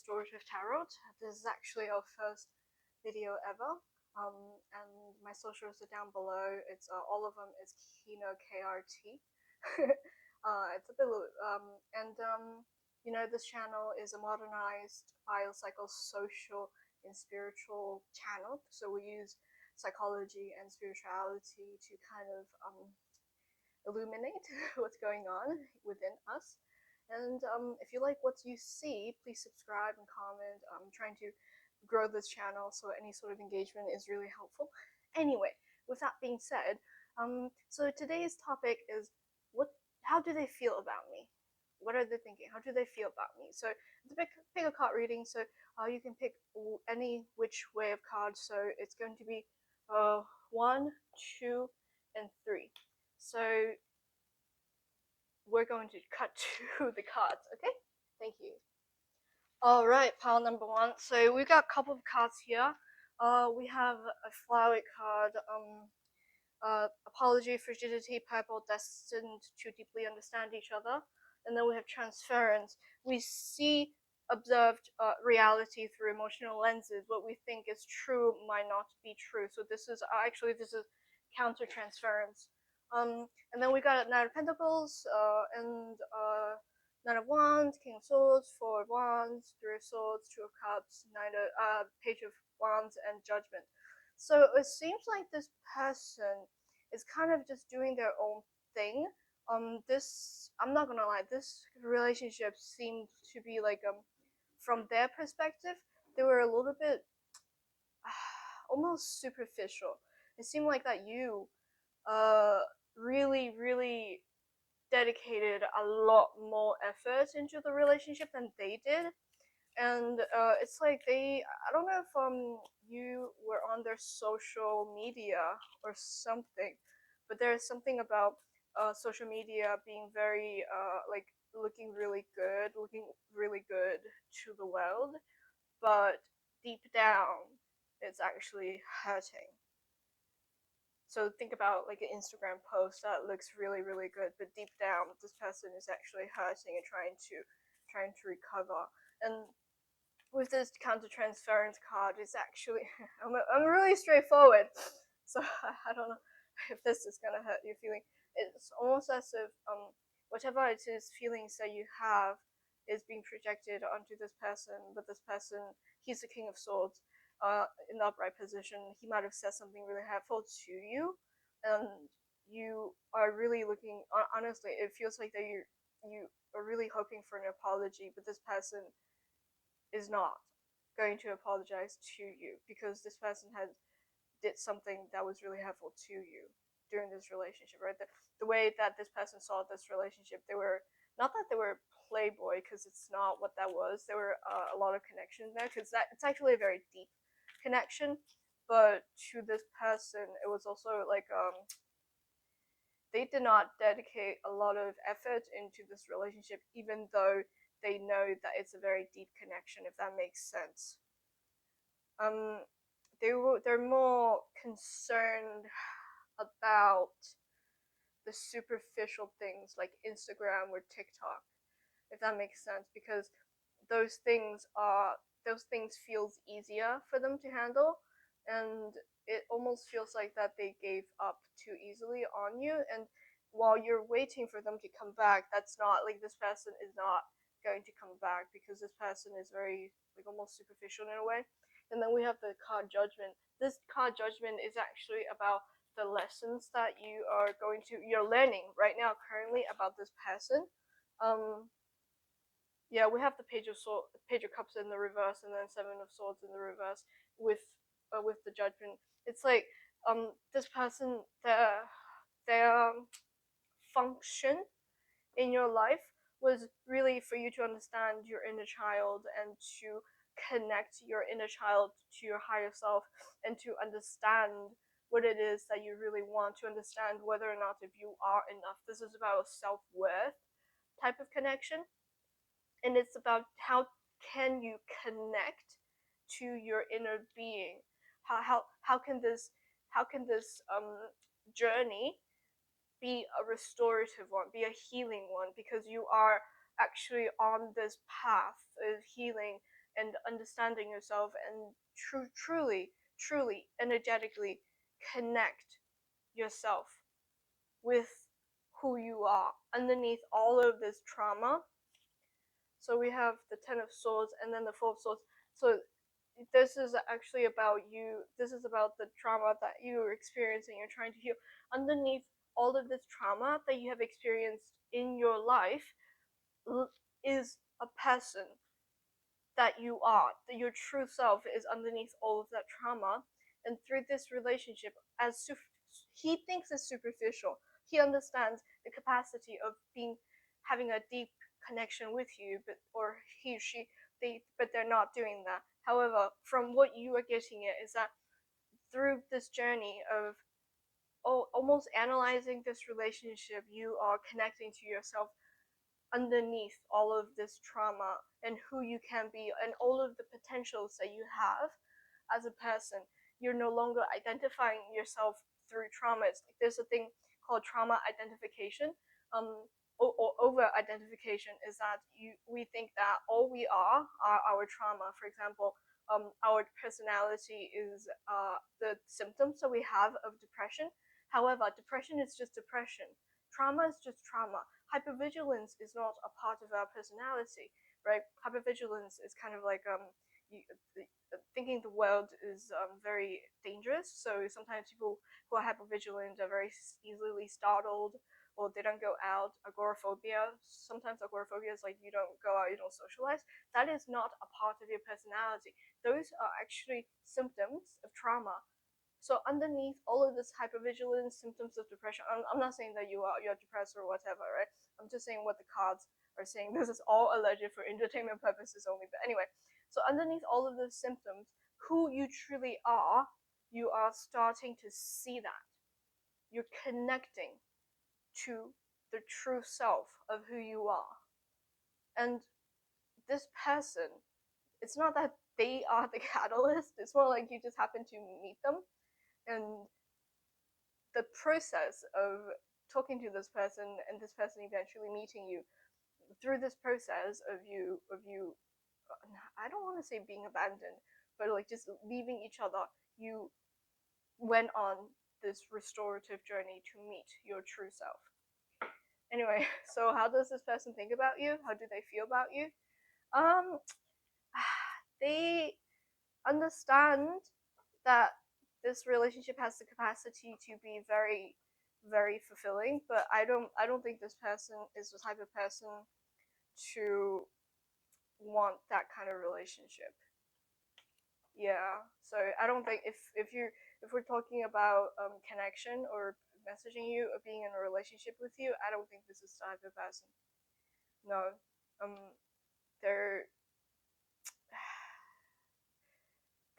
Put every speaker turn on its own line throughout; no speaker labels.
Restorative Tarot. This is actually our first video ever. And my socials are down below. It's all of them is Kino KRT. It's a bit you know, this channel is a modernized biopsychosocial and spiritual channel. So we use psychology and spirituality to kind of illuminate what's going on within us. And if you like what you see, please subscribe and comment. I'm trying to grow this channel, so any sort of engagement is really helpful. Anyway, with that being said, so today's topic is how do they feel about me? What are they thinking? How do they feel about me? So it's a pick a card reading, so you can pick any which way of cards. So it's going to be 1, 2, and 3. So we're going to cut to the cards, okay? Thank you. All right, pile number 1. So we got a couple of cards here. We have a flowery card, apology, frigidity, purple, destined to deeply understand each other. And then we have transference. We see observed reality through emotional lenses. What we think is true might not be true. So this is counter transference. And then we got Knight of Pentacles and Knight of Wands, King of Swords, Four of Wands, Three of Swords, Two of Cups, Page of Wands, and Judgment. So it seems like this person is kind of just doing their own thing. I'm not gonna lie, this relationship seemed to be like from their perspective, they were a little bit almost superficial. It seemed like that you really dedicated a lot more effort into the relationship than they did. And it's like I don't know if you were on their social media or something, but there's something about social media being very like looking really good to the world, but deep down it's actually hurting. So think about like an Instagram post that looks really good, but deep down this person is actually hurting and trying to recover. And with this counter-transference card, it's actually I'm really straightforward, so I don't know if this is gonna hurt your feeling. It's almost as if whatever it is feelings that you have is being projected onto this person, but this person, he's the King of Swords, in the upright position. He might have said something really hurtful to you, and you are really looking. Honestly, it feels like that you are really hoping for an apology, but this person is not going to apologize to you because this person did something that was really hurtful to you during this relationship, right? The way that this person saw this relationship, they were not that they were playboy, because it's not what that was. There were a lot of connections there, because it's actually a very deep connection. But to this person, it was also like they did not dedicate a lot of effort into this relationship, even though they know that it's a very deep connection, if that makes sense. They're more concerned about the superficial things like Instagram or TikTok, if that makes sense, because those things feels easier for them to handle, and it almost feels like that they gave up too easily on you. And while you're waiting for them to come back, that's not like, this person is not going to come back because this person is very like almost superficial in a way. And then we have the card Judgment. This card Judgment is actually about the lessons that you're learning right now currently about this person. Yeah, we have the Page of Cups in the reverse, and then Seven of Swords in the reverse with the Judgment. It's like this person, their function in your life was really for you to understand your inner child and to connect your inner child to your higher self, and to understand what it is that you really want, to understand whether or not if you are enough. This is about a self-worth type of connection, and it's about how can you connect to your inner being. How can this journey be a restorative one, be a healing one, because you are actually on this path of healing and understanding yourself and truly energetically connect yourself with who you are underneath all of this trauma. So we have the Ten of Swords and then the Four of Swords. So this is actually about you. This is about the trauma that you're experiencing. You're trying to heal. Underneath all of this trauma that you have experienced in your life is a person that you are. That your true self is underneath all of that trauma. And through this relationship, he thinks it's superficial. He understands the capacity of having a deep connection with you, or he she but they're not doing that. However, from what you are getting it is that through this journey of almost analyzing this relationship, you are connecting to yourself underneath all of this trauma and who you can be and all of the potentials that you have as a person. You're no longer identifying yourself through trauma. It's like there's a thing called trauma identification. Or over identification is that we think that all we are our trauma. For example, our personality is the symptoms that we have of depression. However, depression is just depression. Trauma is just trauma. Hypervigilance is not a part of our personality, right? Hypervigilance is kind of like you, thinking the world is very dangerous. So sometimes people who are hypervigilant are very easily startled, or they don't go out. Agoraphobia. Sometimes agoraphobia is like you don't go out, you don't socialize. That is not a part of your personality. Those are actually symptoms of trauma. So underneath all of this hypervigilance, symptoms of depression, I'm not saying that you're depressed or whatever, right? I'm just saying what the cards are saying. This is all alleged for entertainment purposes only. But anyway, so underneath all of those symptoms, who you truly are, you are starting to see that. You're connecting to the true self of who you are. And this person, it's not that they are the catalyst, it's more like you just happen to meet them. And the process of talking to this person and this person eventually meeting you, through this process of you I don't want to say being abandoned, but like just leaving each other, you went on this restorative journey to meet your true self. Anyway, so how does this person think about you? How do they feel about you? um they understand that this relationship has the capacity to be very fulfilling, but I don't think this person is the type of person to want that kind of relationship. Yeah, so I don't think if we're talking about connection or messaging you or being in a relationship with you, I don't think this is the type of person. No. um they're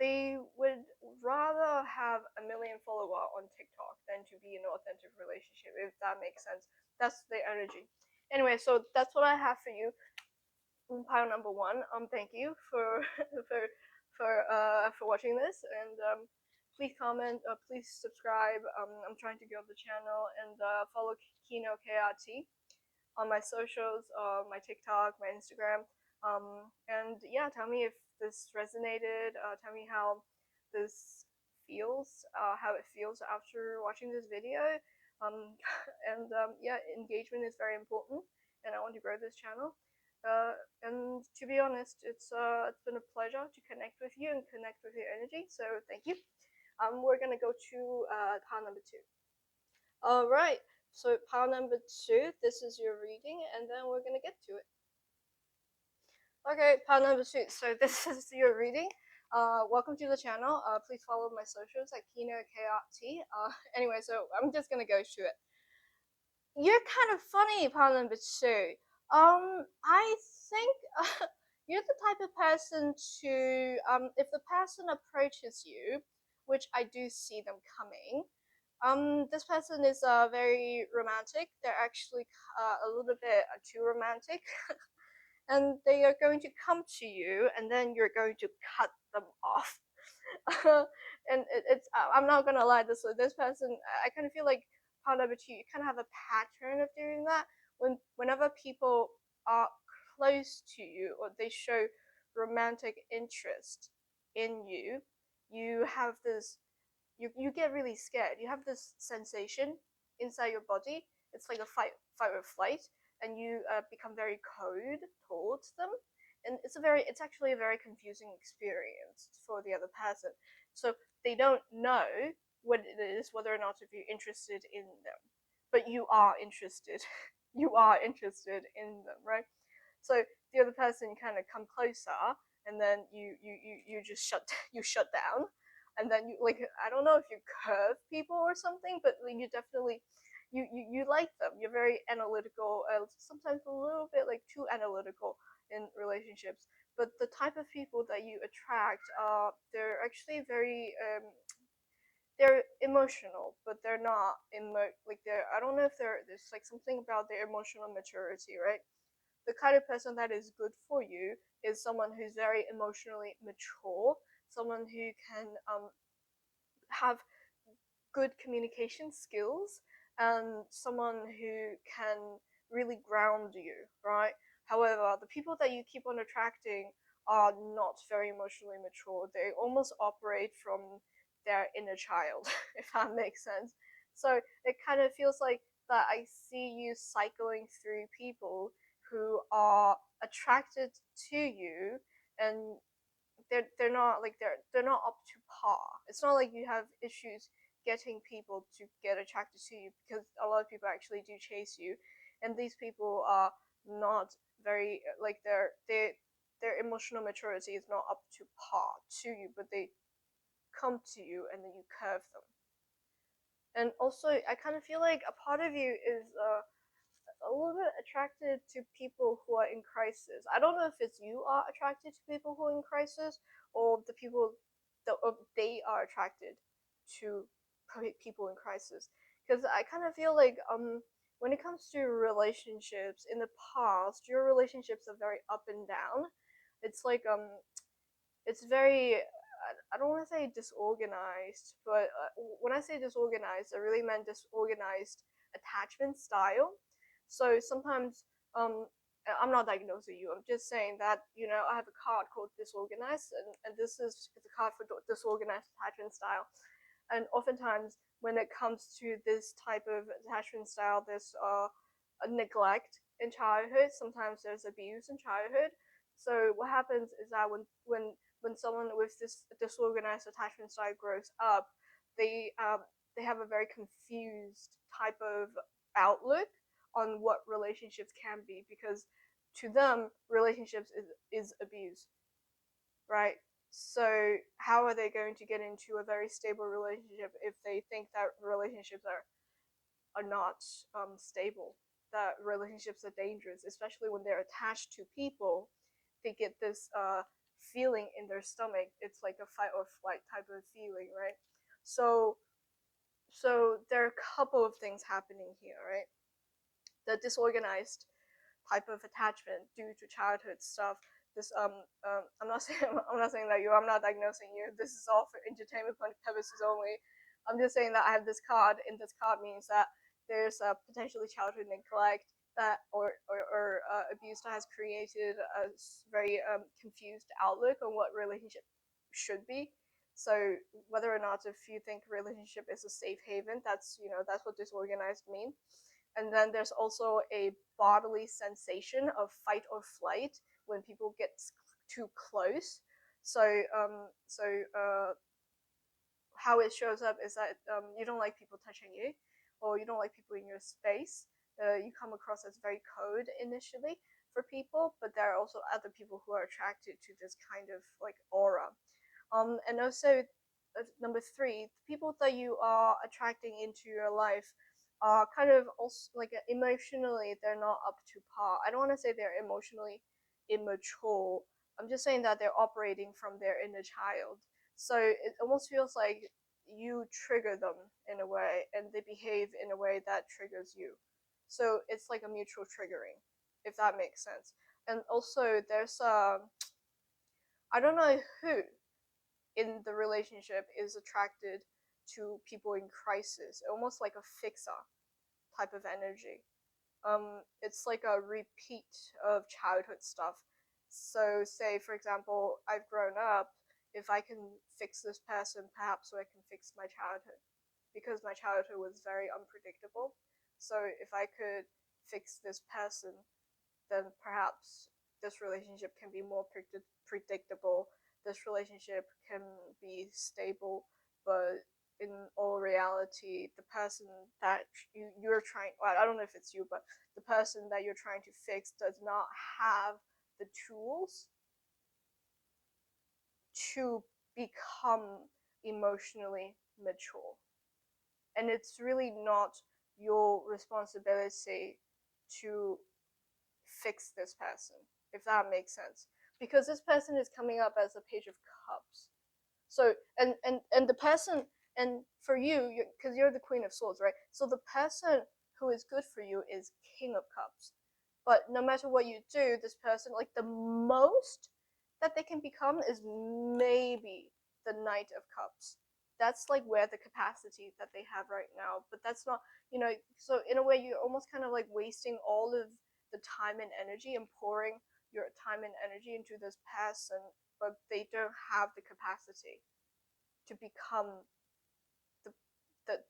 they would rather have a million follower on TikTok than to be in an authentic relationship, if that makes sense. That's the energy. Anyway, so that's what I have for you. Pile number one. Thank you for for watching this, and please comment, please subscribe. I'm trying to grow the channel, and follow Kino KRT on my socials, my TikTok, my Instagram. And yeah, tell me if this resonated. Tell me how it feels after watching this video. Um, and yeah, engagement is very important, and I want to grow this channel. And to be honest, it's been a pleasure to connect with you and connect with your energy. So thank you. We're gonna go to card number two. All right. So pile number two, this is your reading, and then we're gonna get to it. Okay, pile number two. So this is your reading. Welcome to the channel. Please follow my socials at Kino KRT. Anyway, so I'm just gonna go to it. You're kind of funny, pile number two. I think you're the type of person to if the person approaches you, which I do see them coming. This person is very romantic. They're actually a little bit too romantic, and they are going to come to you, and then you're going to cut them off. It's I'm not gonna lie. This person, I kind of feel like part of it. You kind of have a pattern of doing that whenever people are close to you, or they show romantic interest in you, you have this, you get really scared. You have this sensation inside your body. It's like a fight or flight, and you become very cold towards them, and it's actually a very confusing experience for the other person. So they don't know what it is, whether or not to be interested in them, but you are interested. You are interested in them, right? So the other person kind of come closer, and then you just you shut down, and then you, like, I don't know if you curve people or something, but like, you definitely you like them. You're very analytical, sometimes a little bit like too analytical in relationships. But the type of people that you attract are, they're actually very they're emotional, but they're not like they're, I don't know if there's like something about their emotional maturity, right? The kind of person that is good for you is someone who's very emotionally mature, someone who can have good communication skills, and someone who can really ground you, right? However, the people that you keep on attracting are not very emotionally mature. They almost operate from their inner child, if that makes sense. So it kind of feels like that I see you cycling through people who are attracted to you, and they're not like they're not up to par. It's not like you have issues getting people to get attracted to you, because a lot of people actually do chase you, and these people are not very like their emotional maturity is not up to par to you, but they come to you and then you curve them. And also, I kind of feel like a part of you is a little bit attracted to people who are in crisis. I don't know if it's you are attracted to people who are in crisis, or the people that they are attracted to people in crisis. Because I kind of feel like when it comes to relationships in the past, your relationships are very up and down. It's like it's very, I don't want to say disorganized, but when I say disorganized, I really meant disorganized attachment style. So sometimes, I'm not diagnosing you. I'm just saying that, I have a card called disorganized, and this is it's a card for disorganized attachment style. And oftentimes, when it comes to this type of attachment style, there's a neglect in childhood. Sometimes there's abuse in childhood. So what happens is that when someone with this disorganized attachment style grows up, they have a very confused type of outlook on what relationships can be, because to them relationships is abuse, right? So how are they going to get into a very stable relationship if they think that relationships are not stable, that relationships are dangerous, especially when they're attached to people? They get this feeling in their stomach. It's like a fight or flight type of feeling, right? So there are a couple of things happening here, right? The disorganized type of attachment due to childhood stuff. This I'm not saying that I'm not diagnosing you. This is all for entertainment purposes only. I'm just saying that I have this card, and this card means that there's a potentially childhood neglect that or abuse that has created a very confused outlook on what relationship should be. So whether or not, if you think relationship is a safe haven, that's what disorganized means. And then there's also a bodily sensation of fight or flight when people get too close. So how it shows up is that you don't like people touching you, or you don't like people in your space. You come across as very cold initially for people, but there are also other people who are attracted to this kind of like aura. And also, number three, the people that you are attracting into your life are kind of also like emotionally, they're not up to par. I don't want to say they're emotionally immature. I'm just saying that they're operating from their inner child. So it almost feels like you trigger them in a way, and they behave in a way that triggers you. So it's like a mutual triggering, if that makes sense. And also, there's I don't know who in the relationship is attracted to people in crisis, almost like a fixer type of energy. It's like a repeat of childhood stuff. So say for example, I've grown up, if I can fix this person, perhaps so I can fix my childhood, because my childhood was very unpredictable. So if I could fix this person, then perhaps this relationship can be more predictable. This relationship can be stable, but in all reality, the person that you're trying, well, I don't know if it's you, but the person that you're trying to fix does not have the tools to become emotionally mature. And it's really not your responsibility to fix this person, if that makes sense. Because this person is coming up as a page of cups. So and the person, and for you, because you're the queen of swords, right? So the person who is good for you is king of cups. But no matter what you do, this person, like the most that they can become is maybe the knight of cups. That's like where the capacity that they have right now. But that's not, so in a way you're almost kind of like wasting all of the time and energy and pouring your time and energy into this person, but they don't have the capacity to become the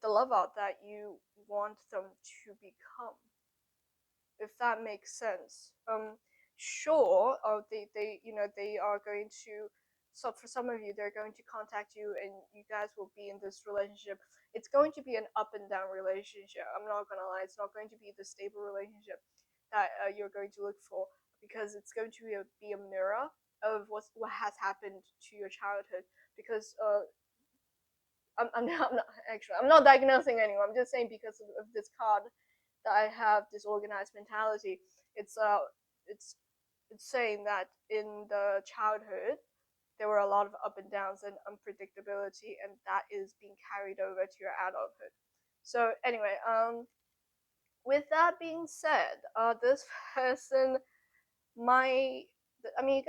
the lover that you want them to become, if that makes sense. Sure, they are going to. So for some of you, they're going to contact you, and you guys will be in this relationship. It's going to be an up and down relationship. I'm not gonna lie. It's not going to be the stable relationship that you're going to look for, because it's going to be a mirror of what has happened to your childhood. Because I'm not diagnosing anyone. I'm just saying, because of this card that I have, disorganized mentality. It's uh it's it's saying that in the childhood there were a lot of up and downs and unpredictability, and that is being carried over to your adulthood. So anyway, with that being said, this person my I mean, you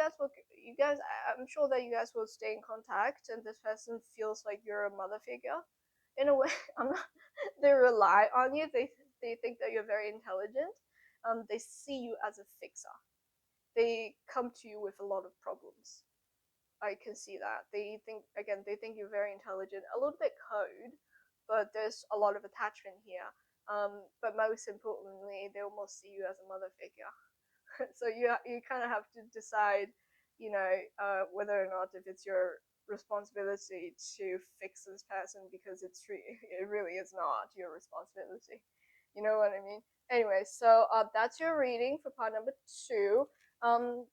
guys, I'm sure that you guys will stay in contact, and this person feels like you're a mother figure. In a way, I'm not. They rely on you. They think that you're very intelligent. They see you as a fixer. They come to you with a lot of problems. I can see that. They think you're very intelligent, a little bit cold, but there's a lot of attachment here. But most importantly, they almost see you as a mother figure. So you kind of have to decide, whether or not if it's your responsibility to fix this person, because it really is not your responsibility. You know what I mean? Anyway, so that's your reading for part number 2.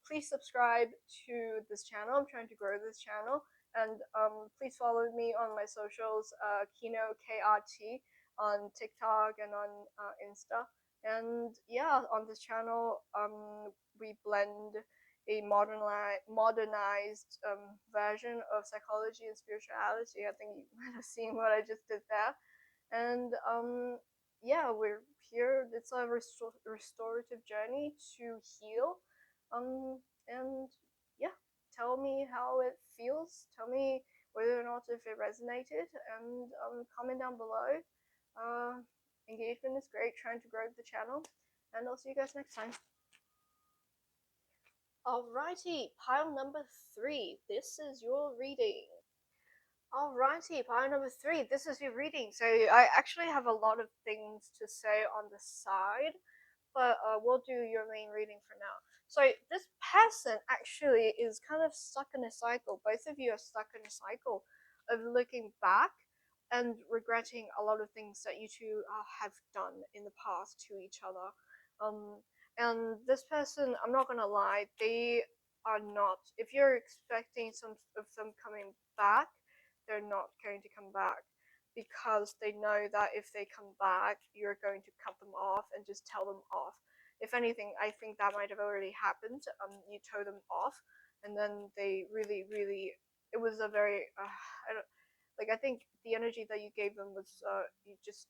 Please subscribe to this channel. I'm trying to grow this channel, and please follow me on my socials, Kino KRT on TikTok and on Insta. And yeah, on this channel, we blend a modernized version of psychology and spirituality. I think you might have seen what I just did there. And yeah, we're here. It's a restorative journey to heal. And yeah, tell me how it feels. Tell me whether or not if it resonated, and comment down below. Uh, Engagement is great, trying to grow the channel, and I'll see you guys next time. Alrighty, pile number 3. This is your reading. Alrighty, pile number 3. This is your reading. So I actually have a lot of things to say on the side, but we'll do your main reading for now. So this person actually is kind of stuck in a cycle. Both of you are stuck in a cycle of looking back and regretting a lot of things that you two have done in the past to each other. Um, and this person, I'm not gonna lie, they are not. If you're expecting some of them coming back, they're not going to come back, because they know that if they come back, you're going to cut them off and just tell them off. If anything, I think that might have already happened. You told them off, and then they really, really. It was a very. I don't like. I think the energy that you gave them was. You just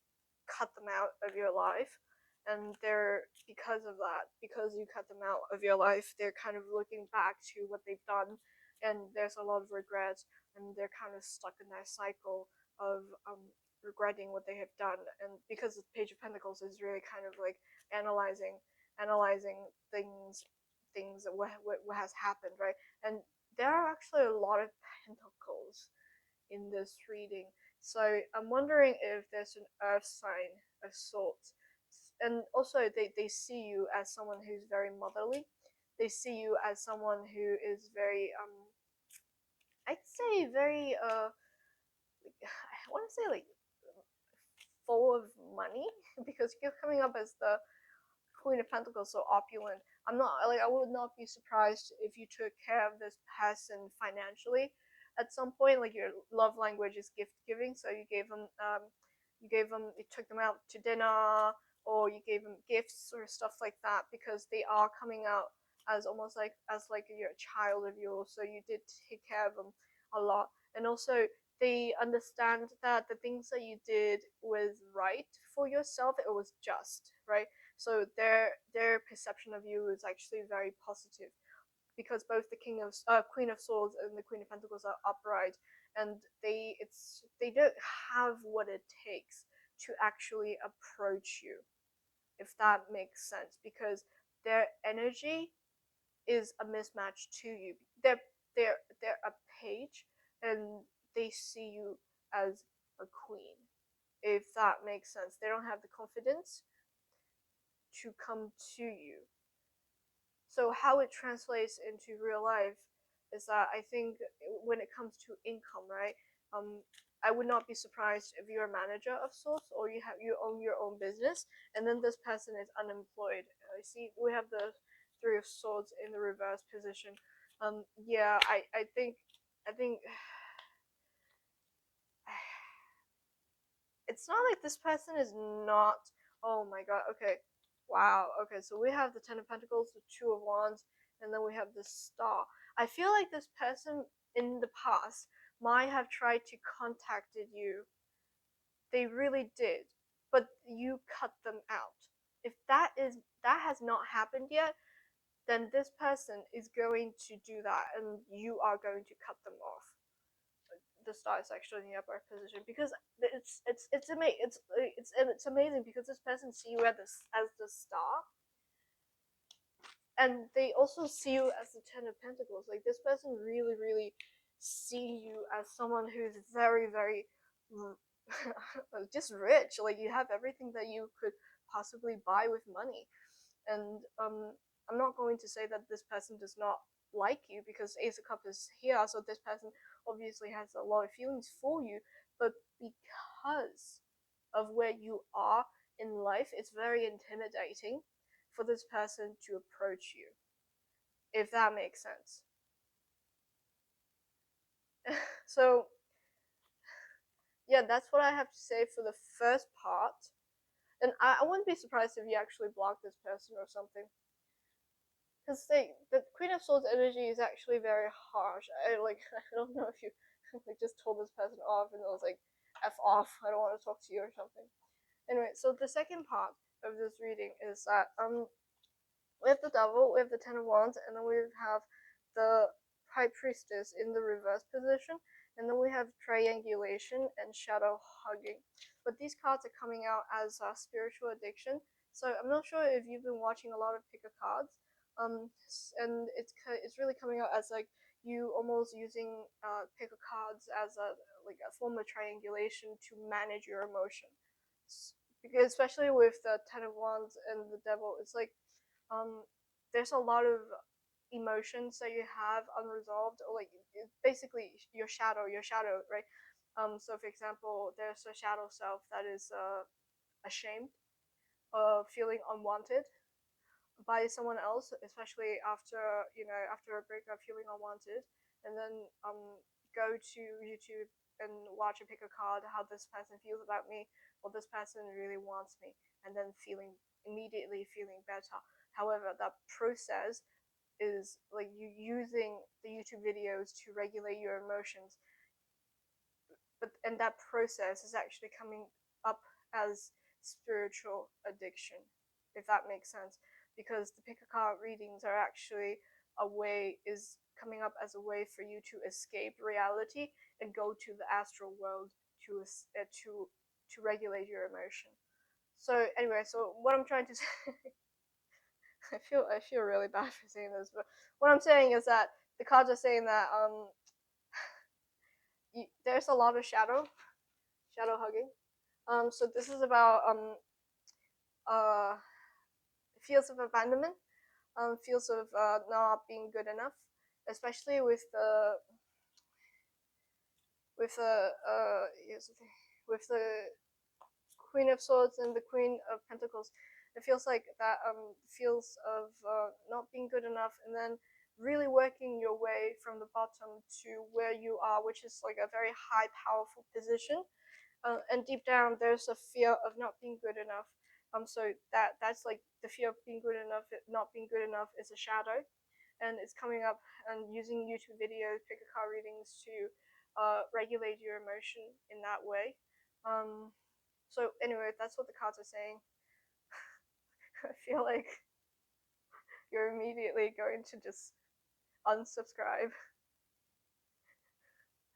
cut them out of your life, and they're, because of that, because you cut them out of your life, they're kind of looking back to what they've done, and there's a lot of regret, and they're kind of stuck in that cycle of regretting what they have done. And because the Page of Pentacles is really kind of like analyzing things things that what has happened, right? And there are actually a lot of pentacles in this reading. So I'm wondering if there's an earth sign of sorts. And also they see you as someone who's very motherly. They see you as someone who is very I'd say very I want to say like full of money because you're coming up as the Queen of Pentacles, so opulent. I'm not like I would not be surprised if you took care of this person financially at some point. Like your love language is gift giving, so you took them out to dinner, or you gave them gifts or stuff like that, because they are coming out as almost like as like your child of yours. So you did take care of them a lot, and also they understand that the things that you did was right for yourself. It was just right, so their perception of you is actually very positive, because both the Queen of Swords and the Queen of Pentacles are upright, and they don't have what it takes to actually approach you, if that makes sense, because their energy is a mismatch to you. They're a page, and they see you as a queen, if that makes sense. They don't have the confidence to come to you. So how it translates into real life is that I think when it comes to income, right? I would not be surprised if you're a manager of sorts, or you own your own business, and then this person is unemployed. I see we have the Three of Swords in the reverse position. Yeah, I think it's not like this person is not. Oh my god. Okay. Wow. Okay. So we have the Ten of Pentacles, the Two of Wands, and then we have the Star. I feel like this person in the past might have tried to contacted you. They really did, but you cut them out. If that has not happened yet, then this person is going to do that, and you are going to cut them off. The Star is actually in the upper position, because it's amazing, because this person see you as the Star, and they also see you as the Ten of Pentacles. Like this person really see you as someone who's very just rich. Like you have everything that you could possibly buy with money, and I'm not going to say that this person does not like you, because Ace of Cups is here, so this person obviously has a lot of feelings for you, but because of where you are in life, it's very intimidating for this person to approach you, if that makes sense. So yeah, that's what I have to say for the first part, and I wouldn't be surprised if you actually block this person or something, because the Queen of Swords energy is actually very harsh. I don't know if you like just told this person off and it was like f off, I don't want to talk to you or something. Anyway, so the second part of this reading is that we have the Devil, we have the Ten of Wands, and then we have the High Priestess in the reverse position, and then we have Triangulation and Shadow Hugging. But these cards are coming out as spiritual addiction. So I'm not sure if you've been watching a lot of pick a cards, and it's really coming out as like you almost using pick a cards as a form of triangulation to manage your emotion. Because especially with the Ten of Wands and the Devil, it's like um there's a lot of emotions that you have unresolved, or like basically your shadow, right? So for example, there's a shadow self that is ashamed of feeling unwanted by someone else, especially after a breakup, feeling unwanted, and then go to YouTube and watch and pick a card how this person feels about me, or this person really wants me, and then immediately feeling better. However, that process is like you using the YouTube videos to regulate your emotions, and that process is actually coming up as spiritual addiction, if that makes sense, because the pick a card readings are actually is coming up as a way for you to escape reality and go to the astral world to regulate your emotion. So anyway, so what I'm trying to say I feel really bad for saying this, but what I'm saying is that the cards are saying that there's a lot of shadow hugging. So this is about uh feels of abandonment, feels of not being good enough, especially with the here's the thing, with the Queen of Swords and the Queen of Pentacles. It feels like that feels of not being good enough, and then really working your way from the bottom to where you are, which is like a very high, powerful position. And deep down, there's a fear of not being good enough. So that's like the fear of being good enough. Not being good enough is a shadow, and it's coming up and using YouTube videos, pick a card readings to regulate your emotion in that way. So anyway, that's what the cards are saying. I feel like you're immediately going to just unsubscribe,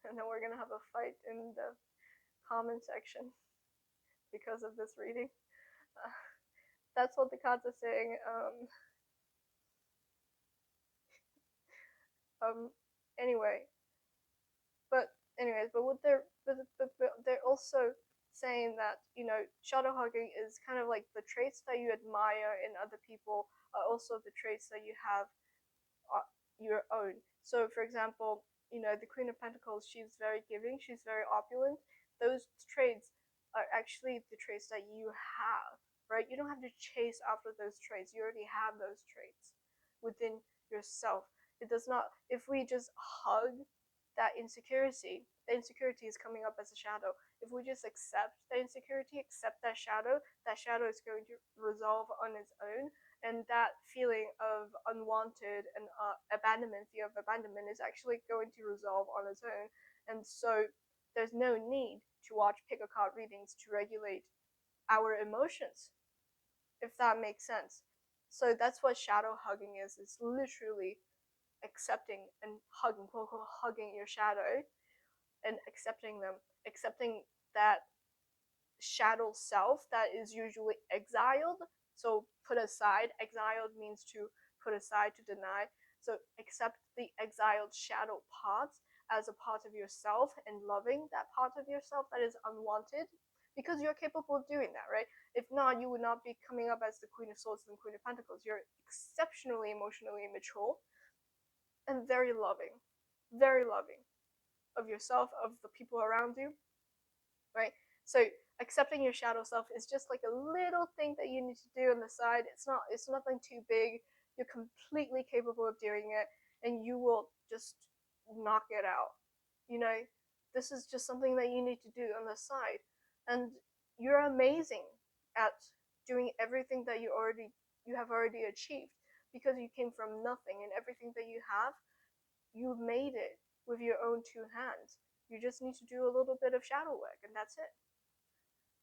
and then we're gonna have a fight in the comment section because of this reading. Uh, that's what the cards are saying. Anyway, but what but they're also saying that shadow hugging is kind of like the traits that you admire in other people are also the traits that you have your own. So, for example, the Queen of Pentacles, she's very giving, she's very opulent. Those traits are actually the traits that you have, right? You don't have to chase after those traits. You already have those traits within yourself. It does not, if we just hug that insecurity, the insecurity is coming up as a shadow. If we just accept the insecurity, accept that shadow is going to resolve on its own, and that feeling of unwanted and abandonment, fear of abandonment, is actually going to resolve on its own. And so there's no need to watch pick a card readings to regulate our emotions, if that makes sense. So that's what shadow hugging is. It's literally accepting and hugging, quote unquote, hugging your shadow and accepting them, accepting that shadow self that is usually exiled. So put aside. Exiled means to put aside, to deny. So accept the exiled shadow parts as a part of yourself and loving that part of yourself that is unwanted, because you're capable of doing that, right? If not, you would not be coming up as the Queen of Swords and the Queen of Pentacles. You're exceptionally emotionally mature and very loving of yourself, of the people around you, right? So accepting your shadow self is just like a little thing that you need to do on the side. It's nothing too big. You're completely capable of doing it, and you will just knock it out. You know, this is just something that you need to do on the side, and you're amazing at doing everything that you have already achieved, because you came from nothing, and everything that you made it with your own two hands. You just need to do a little bit of shadow work, and that's it.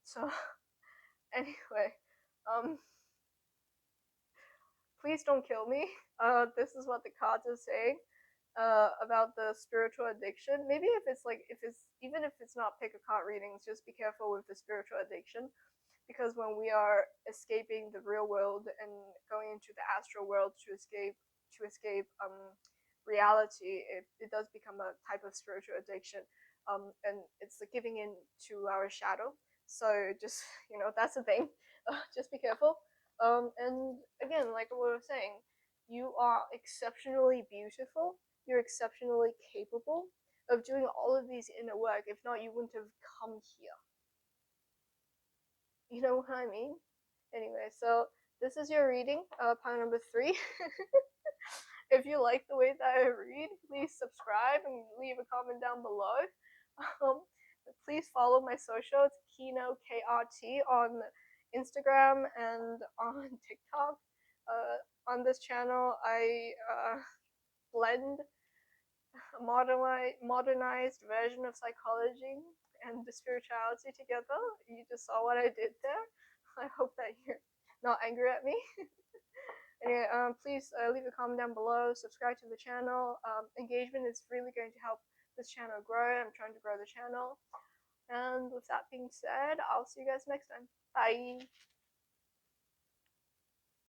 So anyway, um, please don't kill me. This is what the cards are saying about the spiritual addiction. Maybe even if it's not pick a card readings, just be careful with the spiritual addiction, because when we are escaping the real world and going into the astral world to escape reality, it does become a type of spiritual addiction, and it's like giving in to our shadow. So just that's the thing. Just be careful. And again, like what I was saying, you are exceptionally beautiful. You're exceptionally capable of doing all of these inner work. If not, you wouldn't have come here. You know what I mean? Anyway, so this is your reading, pile number 3. If you like the way that I read, please subscribe and leave a comment down below. Um, please follow my social. It's Kino KRT on Instagram and on TikTok. On this channel, I blend a modernized version of psychology and the spirituality together. You just saw what I did there. I hope that you're not angry at me. Anyway, please leave a comment down below, subscribe to the channel. Engagement is really going to help this channel grow. I'm trying to grow the channel. And with that being said, I'll see you guys next time. Bye!